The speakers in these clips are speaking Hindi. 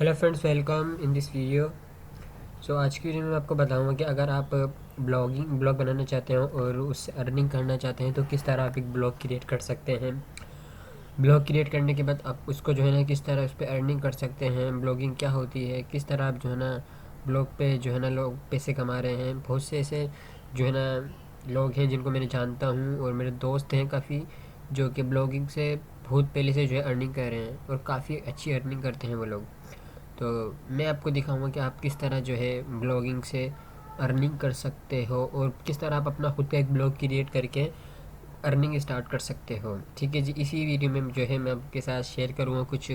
Hello friends, welcome in this video. आज की वीडियो में आपको बताऊंगा कि अगर आप ब्लॉग बनाना चाहते हो और उससे अर्निंग करना चाहते हैं तो किस तरह आप एक ब्लॉग क्रिएट कर सकते हैं। ब्लॉग क्रिएट करने के बाद आप उसको जो है ना किस तरह उस पर अर्निंग कर सकते हैं, ब्लॉगिंग क्या होती है, किस तरह आप जो है ना ब्लॉग पे जो है ना लोग पैसे कमा रहे हैं। बहुत से ऐसे जो है ना लोग हैं जिनको मैंने जानता हूँ और मेरे दोस्त हैं काफ़ी, जो कि ब्लॉगिंग से बहुत पहले से जो है अर्निंग कर रहे हैं और काफ़ी अच्छी अर्निंग करते हैं वो लोग। तो मैं आपको दिखाऊंगा कि आप किस तरह जो है ब्लॉगिंग से अर्निंग कर सकते हो और किस तरह आप अपना खुद का एक ब्लॉग क्रिएट करके अर्निंग स्टार्ट कर सकते हो। ठीक है जी, इसी वीडियो में जो है मैं आपके साथ शेयर करूँगा कुछ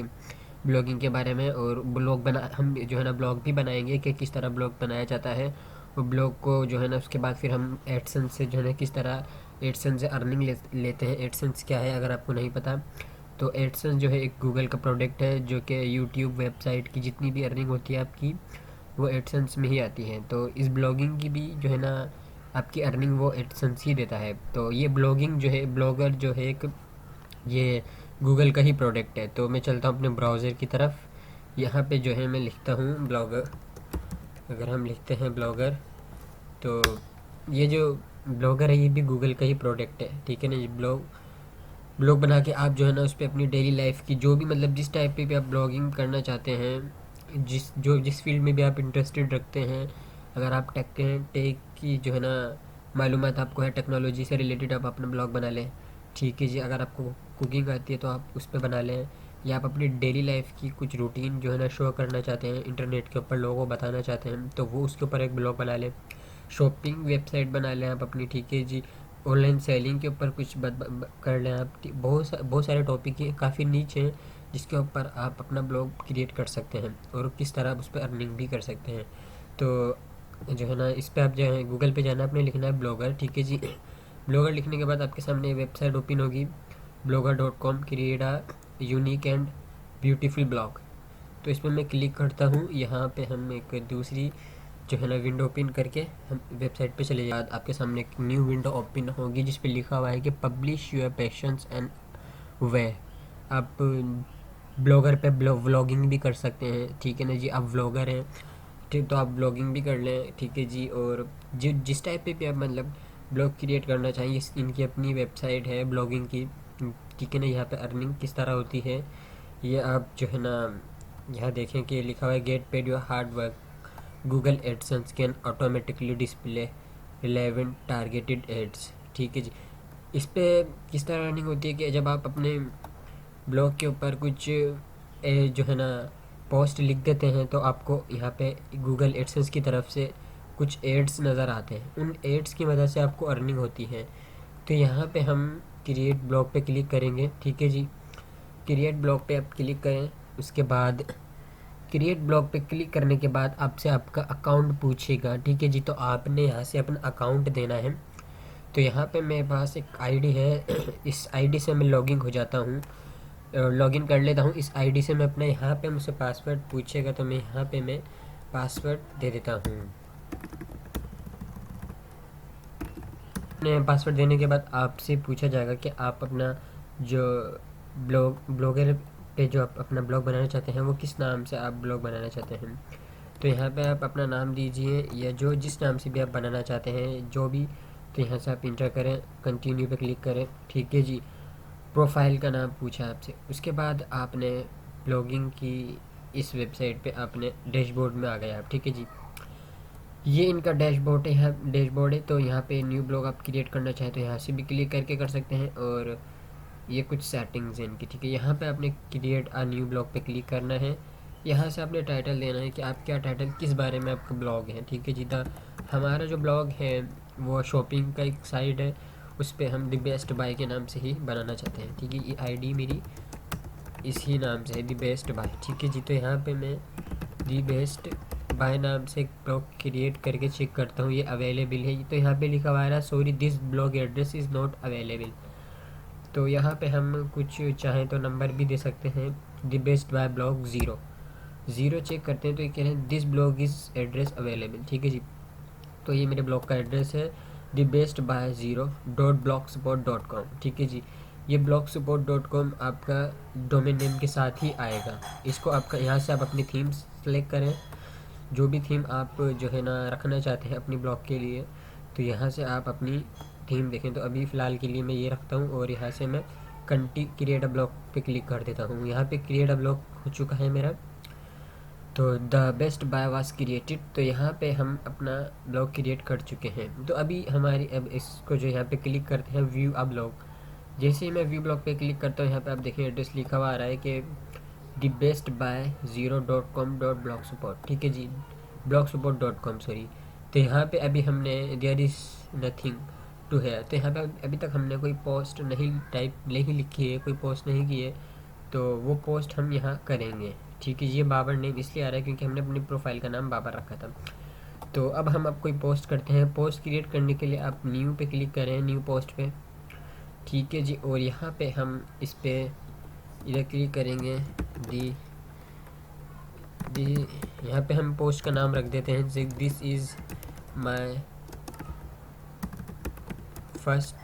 ब्लॉगिंग के बारे में, और ब्लॉग बना हम जो है ना ब्लॉग भी बनाएंगे कि किस तरह ब्लॉग बनाया जाता है। और ब्लॉग को जो है ना उसके बाद फिर हम एडसेंस से जो है ना किस तरह एडसेंस से अर्निंग लेते हैं। एडसेंस क्या है अगर आपको नहीं पता तो एडसेंस जो है एक गूगल का प्रोडक्ट है, जो कि यूट्यूब वेबसाइट की जितनी भी अर्निंग होती है आपकी वो एडसेंस में ही आती है। तो इस ब्लॉगिंग की भी जो है ना आपकी अर्निंग वो एडसेंस ही देता है। तो ये ब्लॉगिंग जो है, ब्लॉगर जो है एक, ये गूगल का ही प्रोडक्ट है। तो मैं चलता हूँ अपने ब्राउज़र की तरफ। यहाँ पे जो है मैं लिखता हूँ ब्लॉगर। अगर हम लिखते हैं ब्लॉगर तो ये जो ब्लॉगर है ये भी गूगल का ही प्रोडक्ट है। ठीक है ना, ये ब्लॉग बना के आप जो है ना उस पर अपनी डेली लाइफ की जो भी मतलब जिस टाइप पे भी आप ब्लॉगिंग करना चाहते हैं, जिस फील्ड में भी आप इंटरेस्टेड रखते हैं। अगर आप टेक की जो है ना मालूमात आपको है, टेक्नोलॉजी से रिलेटेड, आप अपना ब्लॉग बना लें। ठीक है जी, अगर आपको कुकिंग आती है तो आप उस पर बना लें, या आप अपनी डेली लाइफ की कुछ रूटीन जो है ना शो करना चाहते हैं, इंटरनेट के ऊपर लोगों को बताना चाहते हैं, तो वो उसके ऊपर एक ब्लॉग बना लें। शॉपिंग वेबसाइट बना लें आप अपनी। ठीक है जी, ऑनलाइन सेलिंग के ऊपर कुछ कर लें आप। बहुत सारे टॉपिक हैं, काफ़ी नीच हैं, जिसके ऊपर आप अपना ब्लॉग क्रिएट कर सकते हैं और किस तरह आप उस पर अर्निंग भी कर सकते हैं। तो जो है ना इस पर आप जो है गूगल पे जाना, आपने लिखना है ब्लॉगर। ठीक है जी, ब्लॉगर लिखने के बाद आपके सामने वेबसाइट ओपन होगी, blogger.com। Create a unique and beautiful blog. तो इसमें मैं क्लिक करता हूँ। यहाँ पे हम एक दूसरी जो है ना विंडो ओपन करके हम वेबसाइट पे चले जाए, आपके सामने एक न्यू विंडो ओपन होगी जिस पे लिखा हुआ है कि पब्लिश योर पैशंस एंड वे। आप ब्लॉगर पे व्लॉगिंग भी कर सकते हैं। ठीक है ना जी, आप व्लॉगर हैं, ठीक, तो आप ब्लॉगिंग भी कर लें। ठीक है जी, और जिस टाइप पे भी आप मतलब ब्लॉग क्रिएट करना चाहिए, इनकी अपनी वेबसाइट है ब्लॉगिंग की। ठीक है ना, यहाँ पे अर्निंग किस तरह होती है ये आप जो है ना यहाँ देखें कि लिखा हुआ है get paid your hard work, Google AdSense can automatically display relevant targeted ads. ठीक है जी, इस पे किस तरह अर्निंग होती है कि जब आप अपने ब्लॉग के ऊपर कुछ जो है ना पोस्ट लिख देते हैं तो आपको यहाँ पे गूगल एडसेंस की तरफ से कुछ एड्स नज़र आते हैं। उन एड्स की वजह से आपको अर्निंग होती है। तो यहाँ पे हम क्रिएट ब्लॉग पे क्लिक करेंगे। ठीक है जी, क्रिएट ब्लॉग पे आप क्लिक करें। उसके बाद क्रिएट ब्लॉग पे क्लिक करने के बाद आपसे आपका अकाउंट पूछेगा। ठीक है जी, तो आपने यहाँ से अपना अकाउंट देना है। तो यहाँ पे मेरे पास एक आईडी है, इस आईडी से मैं लॉगिन हो जाता हूँ, लॉगिन कर लेता हूँ। इस आईडी से मैं अपना, यहाँ पे मुझसे पासवर्ड पूछेगा तो मैं यहाँ पे मैं पासवर्ड दे देता हूँ। अपने पासवर्ड देने के बाद आपसे पूछा जाएगा कि आप अपना जो ब्लॉगर पे जो आप अपना ब्लॉग बनाना चाहते हैं वो किस नाम से आप ब्लॉग बनाना चाहते हैं। तो यहाँ पे आप अपना नाम दीजिए, या जो जिस नाम से भी आप बनाना चाहते हैं जो भी। तो यहाँ से आप इंटर करें, कंटिन्यू पे क्लिक करें। ठीक है जी, प्रोफाइल का नाम पूछा आपसे। उसके बाद आपने ब्लॉगिंग की इस वेबसाइट पे आपने डैशबोर्ड में आ गए आप। ठीक है जी, ये इनका डैशबोर्ड है, यहाँ डैशबोर्ड है। तो यहाँ पे न्यू ब्लॉग आप क्रिएट करना चाहें तो यहाँ से भी क्लिक करके कर सकते हैं, और ये कुछ सेटिंग्स हैं इनकी। ठीक है, यहाँ पे आपने क्रिएट आ न्यू ब्लॉग पे क्लिक करना है। यहाँ से आपने टाइटल देना है कि आप क्या टाइटल, किस बारे में आपका ब्लॉग है। ठीक है जी, हमारा जो ब्लॉग है वो शॉपिंग का एक साइट है, उस पर हम द बेस्ट बाय के नाम से ही बनाना चाहते हैं। ठीक है, ये आईडी मेरी इसी नाम से है, द बेस्ट बाय। ठीक है जी, तो यहाँ पे मैं दी बेस्ट बाय नाम से एक ब्लॉग क्रिएट करके चेक करता हूँ ये अवेलेबल है। तो यहाँ पे लिखा हुआ है sorry this blog address is not available. तो यहाँ पे हम कुछ चाहें तो नंबर भी दे सकते हैं। The best buy blog zero zero check करते हैं तो ये कह रहे हैं this blog is address available. ठीक है जी, तो ये मेरे ब्लॉग का एड्रेस है दी best by zero dot blog spot dot com. ठीक है जी, ये blogspot.com आपका डोमेन नेम के साथ ही आएगा। इसको आपका यहाँ से आप अपनी थीम सेलेक्ट करें, जो भी थीम आप जो है ना रखना चाहते हैं अपनी ब्लॉग के लिए, तो यहाँ से आप अपनी थीम देखें। तो अभी फ़िलहाल के लिए मैं ये रखता हूँ और यहाँ से मैं क्रिएट अ ब्लॉग पे क्लिक कर देता हूँ। यहाँ पे क्रिएट अ ब्लॉग हो चुका है मेरा। तो the best buy was created, तो यहाँ पे हम अपना ब्लॉग क्रिएट कर चुके हैं। तो अभी हमारी अब इसको जो यहाँ पे क्लिक करते हैं व्यू अ ब्लॉग। जैसे ही मैं व्यू ब्लॉग पे क्लिक करता हूँ, यहाँ पे आप देखिए एड्रेस लिखा हुआ आ रहा है कि द बेस्ट बाय 0.com.blogspot, ठीक है जी, blogspot.com सॉरी। तो यहाँ पे अभी हमने देयर इज़ नथिंग टू है, तो यहाँ पे अभी तक हमने कोई पोस्ट नहीं लिखी है, कोई पोस्ट नहीं की है, तो वो पोस्ट हम यहाँ करेंगे, ठीक है। ये बाबर नेम इसलिए आ रहा है क्योंकि हमने अपनी प्रोफाइल का नाम बाबर रखा था। तो अब हम कोई पोस्ट करते हैं। पोस्ट क्रिएट करने के लिए आप न्यू पे क्लिक करें, न्यू पोस्ट पे, ठीक है जी। और यहाँ पे हम इस पे इधर क्लिक करेंगे, दी दी यहाँ पे हम पोस्ट का नाम रख देते हैं जैसे this is my first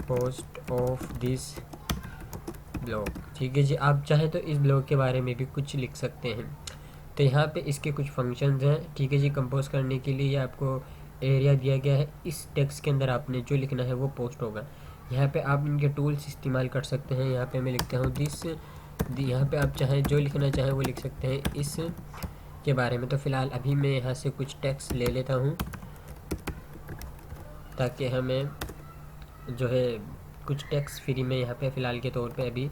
post of this blog, ठीक है जी। आप चाहें तो इस ब्लॉग के बारे में भी कुछ लिख सकते हैं। तो यहाँ पे इसके कुछ फंक्शंस हैं, ठीक है जी। कंपोज करने के लिए आपको एरिया दिया गया है, इस टेक्स्ट के अंदर आपने जो लिखना है वो पोस्ट होगा। यहाँ पे आप इनके टूल्स इस्तेमाल कर सकते हैं। यहाँ पे मैं लिखता हूँ दिस, यहाँ पे आप चाहें जो लिखना चाहें वो लिख सकते हैं इस के बारे में। तो फ़िलहाल अभी मैं यहाँ से कुछ टेक्स्ट ले लेता हूँ ताकि हमें जो है कुछ टेक्स्ट फ्री में यहाँ पे फ़िलहाल के तौर पे अभी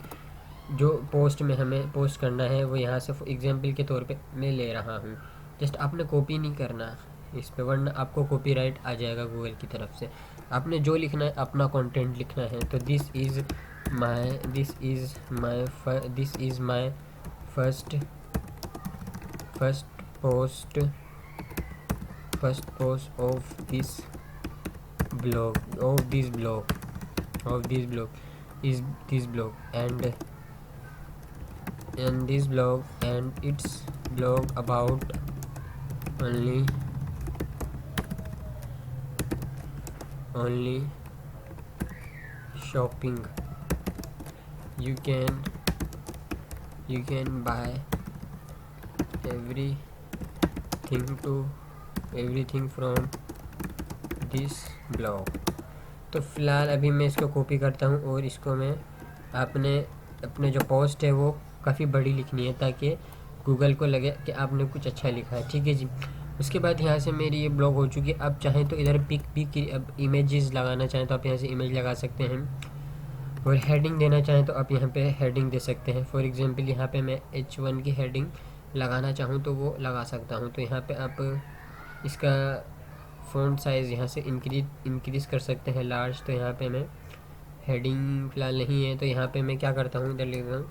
जो पोस्ट में हमें पोस्ट करना है वो यहाँ से एग्जांपल के तौर पे मैं ले रहा हूँ। जस्ट आपने कॉपी नहीं करना इस पे, वरना आपको कॉपीराइट आ जाएगा गूगल की तरफ से। आपने जो लिखना है अपना कंटेंट लिखना है। तो this is my first post of this blog is this blog and this blog and its blog about only shopping. You can buy everything from this blog. तो फ़िलहाल अभी मैं इसको कॉपी करता हूँ और इसको मैं अपने जो पोस्ट है वो काफ़ी बड़ी लिखनी है ताकि गूगल को लगे कि आपने कुछ अच्छा लिखा है, ठीक है जी। उसके बाद यहाँ से मेरी ये ब्लॉग हो चुकी है। आप चाहें तो इधर पिक भी अब इमेजेस लगाना चाहें तो आप यहाँ से इमेज लगा सकते हैं, और हेडिंग देना चाहें तो आप यहाँ पे हेडिंग दे सकते हैं। फॉर एग्जांपल यहाँ पे मैं H1 की हेडिंग लगाना चाहूँ तो वो लगा सकता हूँ। तो यहाँ पे आप इसका फ़ॉन्ट साइज़ यहाँ से इंक्रीज़ कर सकते हैं लार्ज। तो यहाँ पे मैं हेडिंग फ़िलहाल नहीं है तो यहाँ पे मैं क्या करता हूँ, इधर लिख रहा हूँ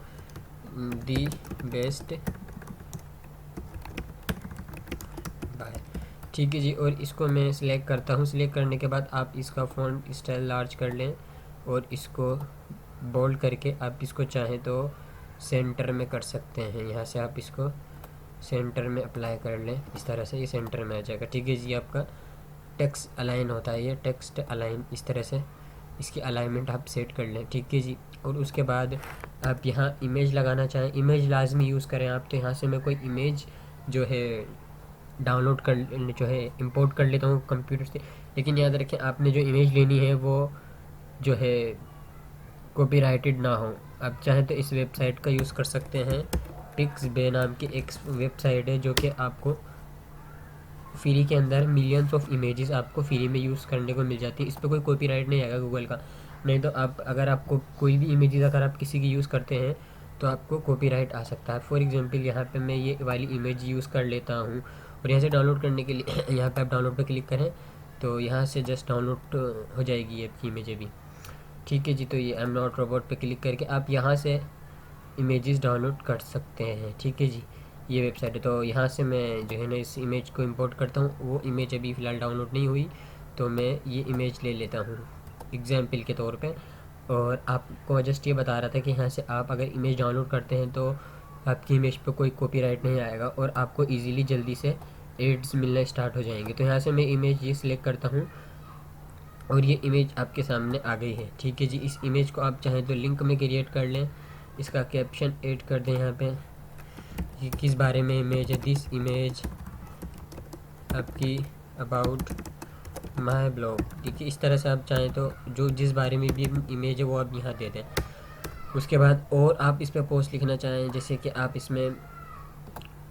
दी बेस्ट बाय, ठीक है जी। और इसको मैं सिलेक्ट करता हूँ। सिलेक्ट करने के बाद आप इसका फ़ॉन्ट स्टाइल लार्ज कर लें और इसको बोल्ड करके आप इसको चाहें तो सेंटर में कर सकते हैं। यहाँ से आप इसको सेंटर में अप्लाई कर लें, इस तरह से ये सेंटर में आ जाएगा, ठीक है जी। आपका टेक्स्ट अलाइन होता है, ये टेक्स्ट अलाइन, इस तरह से इसकी अलाइनमेंट आप सेट कर लें, ठीक है जी। और उसके बाद आप यहाँ इमेज लगाना चाहें, इमेज लाजमी यूज़ करें आप। तो यहाँ से मैं कोई इमेज जो है डाउनलोड कर जो है इंपोर्ट कर लेता हूँ कंप्यूटर से। लेकिन याद रखें आपने जो इमेज लेनी है वो जो है कॉपीराइटेड ना हो। आप चाहें तो इस वेबसाइट का यूज़ कर सकते हैं। पिक्सबे नाम की एक वेबसाइट है जो कि आपको फ्री के अंदर मिलियंस ऑफ इमेजेस आपको फ्री में यूज़ करने को मिल जाती है। इस पर कोई कॉपीराइट नहीं आएगा गूगल का। नहीं तो आप अगर आपको कोई भी इमेजेस अगर आप किसी की यूज़ करते हैं तो आपको कॉपीराइट आ सकता है। फॉर एग्जांपल यहाँ पे मैं ये वाली इमेज यूज़ कर लेता हूँ और यहाँ से डाउनलोड करने के लिए यहाँ पे आप डाउनलोड पे क्लिक करें तो यहाँ से जस्ट डाउनलोड हो जाएगी आपकी इमेज भी, ठीक है जी। तो ये आई एम नॉट रोबोट पे क्लिक करके आप यहाँ से इमेजेस डाउनलोड कर सकते हैं, ठीक है जी। ये वेबसाइट है। तो यहाँ से मैं जो है ना इस इमेज को इंपोर्ट करता हूँ। वो इमेज अभी फ़िलहाल डाउनलोड नहीं हुई तो मैं ये इमेज ले लेता हूँ एग्जाम्पल के तौर पे। और आपको जस्ट ये बता रहा था कि यहाँ से आप अगर इमेज डाउनलोड करते हैं तो आपकी इमेज पे कोई कॉपीराइट नहीं आएगा और आपको इजीली जल्दी से एड्स मिलना स्टार्ट हो जाएंगे। तो यहाँ से मैं इमेज ये सिलेक्ट करता हूँ और ये इमेज आपके सामने आ गई है। ठीक है जी, इस इमेज को आप चाहें तो लिंक में क्रिएट कर लें, इसका कैप्शन ऐड कर दें यहाँ पे, ये किस बारे में इमेज है, दिस इमेज आपकी अबाउट माय ब्लॉग। ठीक है, इस तरह से आप चाहें तो जो जिस बारे में भी इमेज है वो आप यहाँ दे दें। उसके बाद और आप इस पर पोस्ट लिखना चाहें, जैसे कि आप इसमें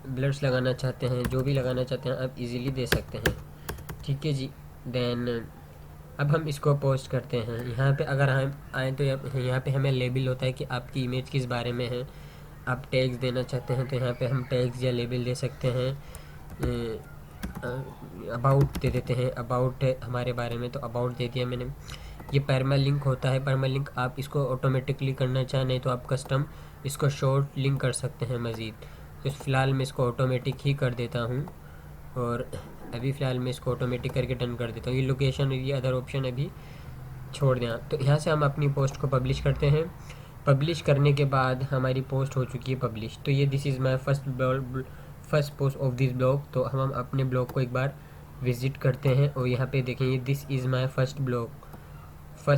ब्लड्स लगाना चाहते हैं, जो भी लगाना चाहते हैं आप इजीली दे सकते हैं। ठीक है जी, देन अब हम इसको पोस्ट करते हैं। यहाँ पे अगर हम आएँ तो यहाँ पे हमें लेबल होता है कि आपकी इमेज किस बारे में है। आप टैग्स देना चाहते हैं तो यहाँ पे हम टैग्स या लेबल दे सकते हैं। अबाउट दे देते हैं, अबाउट है हमारे बारे में तो अबाउट दे दिया मैंने। ये पर्मा लिंक होता है, पर्मा लिंक आप इसको ऑटोमेटिकली करना चाहें, नहीं तो आप कस्टम इसको शॉर्ट लिंक कर सकते हैं मज़ीद। तो फ़िलहाल मैं इसको ऑटोमेटिक ही कर देता हूँ, और अभी फ़िलहाल मैं इसको ऑटोमेटिक करके डन कर देता हूँ। ये लोकेशन और ये अदर ऑप्शन अभी छोड़ दें आप। तो यहाँ से हम अपनी पोस्ट को पब्लिश करते हैं। पब्लिश करने के बाद हमारी पोस्ट हो चुकी है पब्लिश। तो ये this is my first post of this blog. तो हम अपने ब्लॉग को एक बार विज़िट करते हैं और यहाँ पे देखेंगे this is my first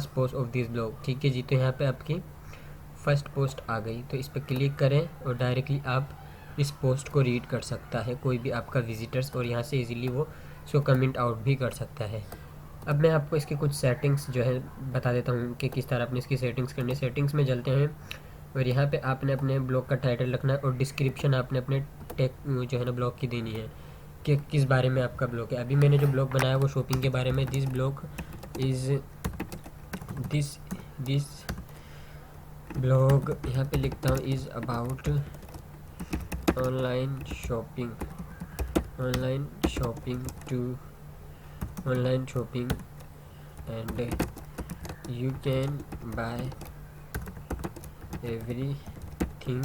post of this blog. ठीक है जी, तो यहाँ पे आपकी फर्स्ट पोस्ट आ गई। तो इस पर क्लिक करें और डायरेक्टली आप इस पोस्ट को रीड कर सकता है कोई भी आपका विजिटर्स, और यहाँ से इजीली वो इसको कमेंट आउट भी कर सकता है। अब मैं आपको इसकी कुछ सेटिंग्स जो है बता देता हूँ कि किस तरह आपने इसकी सेटिंग्स करनी है। सेटिंग्स में चलते हैं और यहाँ पे आपने अपने ब्लॉग का टाइटल रखना है और डिस्क्रिप्शन आपने अपने टेक जो है ना ब्लॉग की देनी है कि किस बारे में आपका ब्लॉग है। अभी मैंने जो ब्लॉग बनाया वो शॉपिंग के बारे में, this blog is this blog यहाँ पे लिखता हूँ is about online shopping and you can buy everything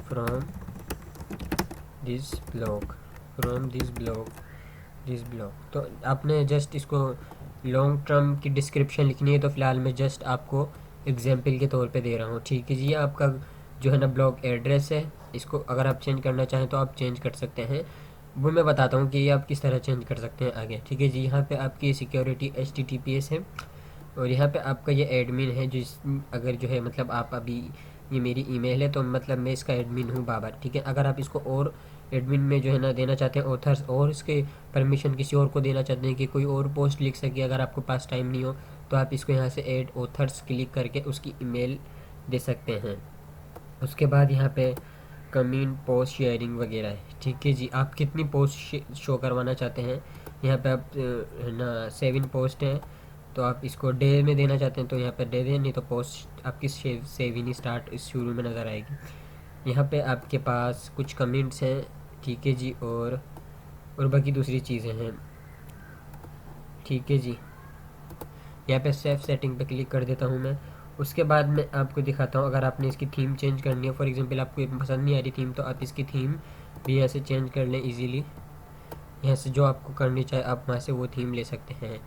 from this blog तो आपने जस्ट इसको लॉन्ग टर्म की डिस्क्रिप्शन लिखनी है, तो फ़िलहाल मैं जस्ट आपको एग्जांपल के तौर पे दे रहा हूँ। ठीक है जी, ये आपका जो है ना ब्लॉग एड्रेस है, इसको अगर आप चेंज करना चाहें तो आप चेंज कर सकते हैं। वो मैं बताता हूँ कि ये आप किस तरह चेंज कर सकते हैं आगे। ठीक है जी, यहाँ पे आपकी सिक्योरिटी HTTPS है और यहाँ पे आपका ये एडमिन है, जिस अगर जो है मतलब आप अभी ये मेरी ईमेल है तो मतलब मैं इसका एडमिन हूँ बाबर। ठीक है, अगर आप इसको और एडमिन में जो है ना देना चाहते हैं ऑथर्स, और इसके परमिशन किसी और को देना चाहते हैं कि कोई और पोस्ट लिख सके, अगर आपको पास टाइम नहीं हो तो आप इसको यहाँ से ऐड ऑथर्स क्लिक करके उसकी ईमेल दे सकते हैं। उसके बाद यहाँ पे कमेंट पोस्ट शेयरिंग वगैरह है। ठीक है जी, आप कितनी पोस्ट शो करवाना चाहते हैं, यहाँ पे आप है ना 7 पोस्ट हैं, तो आप इसको डे में देना चाहते हैं तो यहाँ पे डे दें, नहीं तो पोस्ट आपकी सेविंग स्टार्ट इस शुरू में नज़र आएगी। यहाँ पे आपके पास कुछ कमेंट्स हैं। ठीक है जी, और बाकी दूसरी चीज़ें हैं। ठीक है जी, यहाँ पे सेफ सेटिंग पे क्लिक कर देता हूँ मैं। उसके बाद मैं आपको दिखाता हूँ, अगर आपने इसकी थीम चेंज करनी है, फॉर एग्जांपल आपको पसंद नहीं आ रही थीम, तो आप इसकी थीम भी यहाँ से चेंज कर लें इजीली। यहाँ से जो आपको करनी चाहे आप वहाँ से वो थीम ले सकते हैं।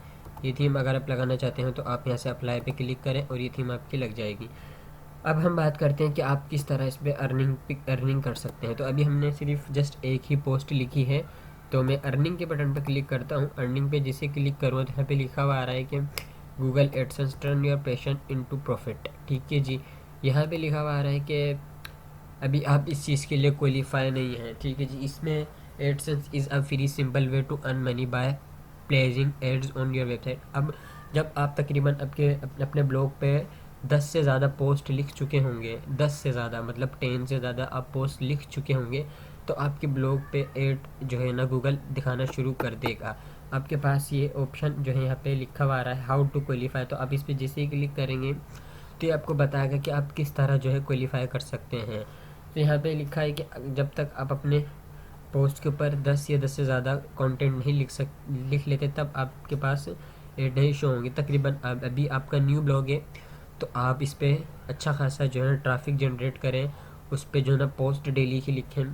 ये थीम अगर आप लगाना चाहते हैं तो आप यहाँ से अप्लाई पे क्लिक करें और ये थीम आपकी लग जाएगी। अब हम बात करते हैं कि आप किस तरह इस पर अर्निंग कर सकते हैं। तो अभी हमने सिर्फ जस्ट एक ही पोस्ट लिखी है, तो मैं अर्निंग के बटन पर क्लिक करता हूँ। अर्निंग पे जिसे क्लिक करूँ तो यहाँ पे लिखा हुआ आ रहा है कि Google AdSense turn your passion into profit. ठीक है जी, यहाँ पे लिखा हुआ आ रहा है कि अभी आप इस चीज़ के लिए क्वालिफाई नहीं है। ठीक है जी, इसमें AdSense is a free simple way to earn money by placing ads on your website. अब जब आप तकरीबन अपने ब्लॉग पे 10 से ज़्यादा पोस्ट लिख चुके होंगे, 10 से ज़्यादा मतलब 10 से ज़्यादा आप पोस्ट लिख चुके होंगे, तो आपके ब्लॉग पे एड जो है ना गूगल दिखाना शुरू कर देगा। आपके पास ये ऑप्शन जो है यहाँ पे लिखा हुआ आ रहा है हाउ टू क्वालिफाई, तो आप इस पर जैसे ही क्लिक करेंगे तो ये आपको बताएगा कि आप किस तरह जो है क्वालिफाई कर सकते हैं। तो यहाँ पे लिखा है कि जब तक आप अपने पोस्ट के ऊपर 10 या 10 से ज़्यादा कंटेंट नहीं लिख लेते तब आपके पास एड नहीं शो होंगे। तकरीबन अभी आपका न्यू ब्लॉग है तो आप इस पर अच्छा खासा जो है ट्रैफिक जनरेट करें, उस पर जो है ना पोस्ट डेली की लिखें।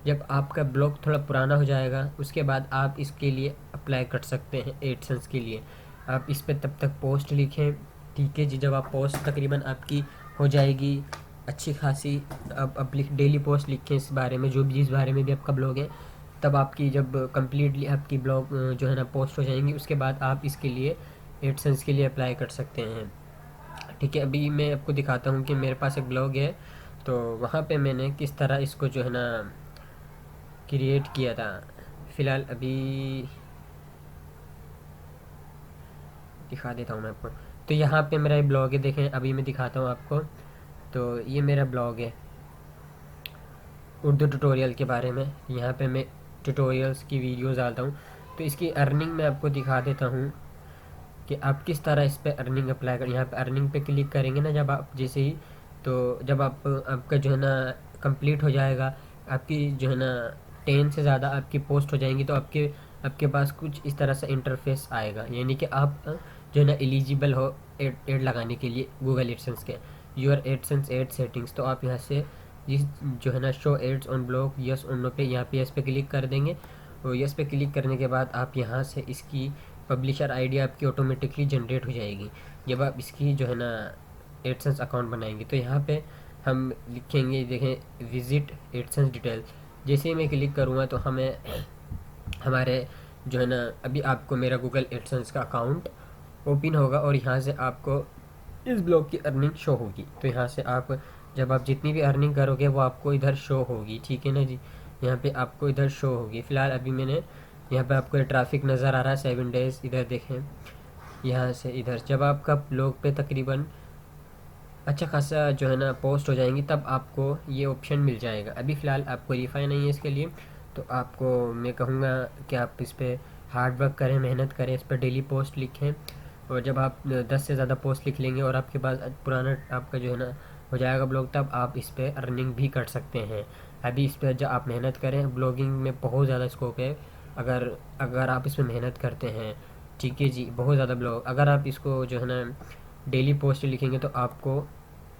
जब आपका ब्लॉग थोड़ा पुराना हो जाएगा उसके बाद आप इसके लिए अप्लाई कर सकते हैं एडसेंस के लिए। आप इस पर तब तक पोस्ट लिखें। ठीक है जी, जब आप पोस्ट तकरीबन आपकी हो जाएगी अच्छी खासी, अब डेली पोस्ट लिखें इस बारे में, जो भी जिस बारे में भी आपका ब्लॉग है, तब आपकी जब कम्प्लीटली आपकी ब्लॉग जो है ना पोस्ट हो जाएंगी उसके बाद आप इसके लिए एडसेंस के लिए अप्लाई कर सकते हैं। ठीक है, अभी मैं आपको दिखाता हूँ कि मेरे पास एक ब्लॉग है, तो वहाँ पे मैंने किस तरह इसको जो है ना क्रिएट किया था। फ़िलहाल अभी दिखा देता हूँ मैं आपको। तो यहाँ पे मेरा ये ब्लॉग है, देखें अभी मैं दिखाता हूँ आपको। तो ये मेरा ब्लॉग है उर्दू ट्यूटोरियल के बारे में। यहाँ पे मैं ट्यूटोरियल्स की वीडियोस डालता हूँ। तो इसकी अर्निंग मैं आपको दिखा देता हूँ कि आप किस तरह इस पे अर्निंग अप्लाई कर। यहाँ पे अर्निंग पे क्लिक करेंगे ना जब आप, जैसे ही, तो जब आप आपका जो है ना कंप्लीट हो जाएगा, आपकी जो है ना 10 से ज़्यादा आपकी पोस्ट हो जाएंगी, तो आपके आपके पास कुछ इस तरह से इंटरफेस आएगा, यानी कि आप जो है ना एलिजिबल हो एड लगाने के लिए गूगल एडसेंस के। यूर एडसेंस एड सेटिंग्स, तो आप यहाँ से इस जो है ना show ads on blog yes on no पे, यहाँ पे यस पे क्लिक कर देंगे। और यस पे क्लिक करने के बाद आप यहाँ से इसकी पब्लिशर आईडी आपकी ऑटोमेटिकली जनरेट हो जाएगी जब आप इसकी जो है ना एडसेंस अकाउंट बनाएंगे। तो यहाँ पे हम लिखेंगे, देखें विजिट एडसेंस डिटेल। जैसे ही मैं क्लिक करूँगा तो हमें हमारे जो है ना अभी आपको मेरा गूगल एडसेंस का अकाउंट ओपन होगा और यहाँ से आपको इस ब्लॉग की अर्निंग शो होगी। तो यहाँ से आप जब आप जितनी भी अर्निंग करोगे वो आपको इधर शो होगी, ठीक है ना जी। यहाँ पे आपको इधर शो होगी। फ़िलहाल अभी मैंने यहाँ पे आपको ट्रैफिक नज़र आ रहा है 7 डेज़। इधर देखें, यहाँ से इधर जब आपका ब्लॉग पे तकरीबन अच्छा खासा जो है ना पोस्ट हो जाएंगी, तब आपको ये ऑप्शन मिल जाएगा। अभी फ़िलहाल आपको वेरीफाई नहीं है इसके लिए, तो आपको मैं कहूँगा कि आप इस पर हार्ड वर्क करें, मेहनत करें, इस पर डेली पोस्ट लिखें। और जब आप 10 से ज़्यादा पोस्ट लिख लेंगे और आपके पास पुराना आपका जो है ना हो जाएगा ब्लॉग, तब आप इस पर अर्निंग भी कर सकते हैं। अभी इस पर जब आप मेहनत करें, ब्लॉगिंग में बहुत ज़्यादा स्कोप है। अगर अगर आप इसमें मेहनत करते हैं, ठीक है जी, बहुत ज़्यादा ब्लॉग, अगर आप इसको जो है ना डेली पोस्ट लिखेंगे तो आपको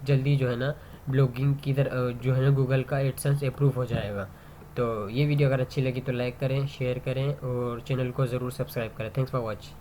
जल्दी जो है ना ब्लॉगिंग की तरह जो है ना गूगल का एडसेंस अप्रूव हो जाएगा। तो ये वीडियो अगर अच्छी लगी तो लाइक करें, शेयर करें और चैनल को ज़रूर सब्सक्राइब करें। Thanks for watch.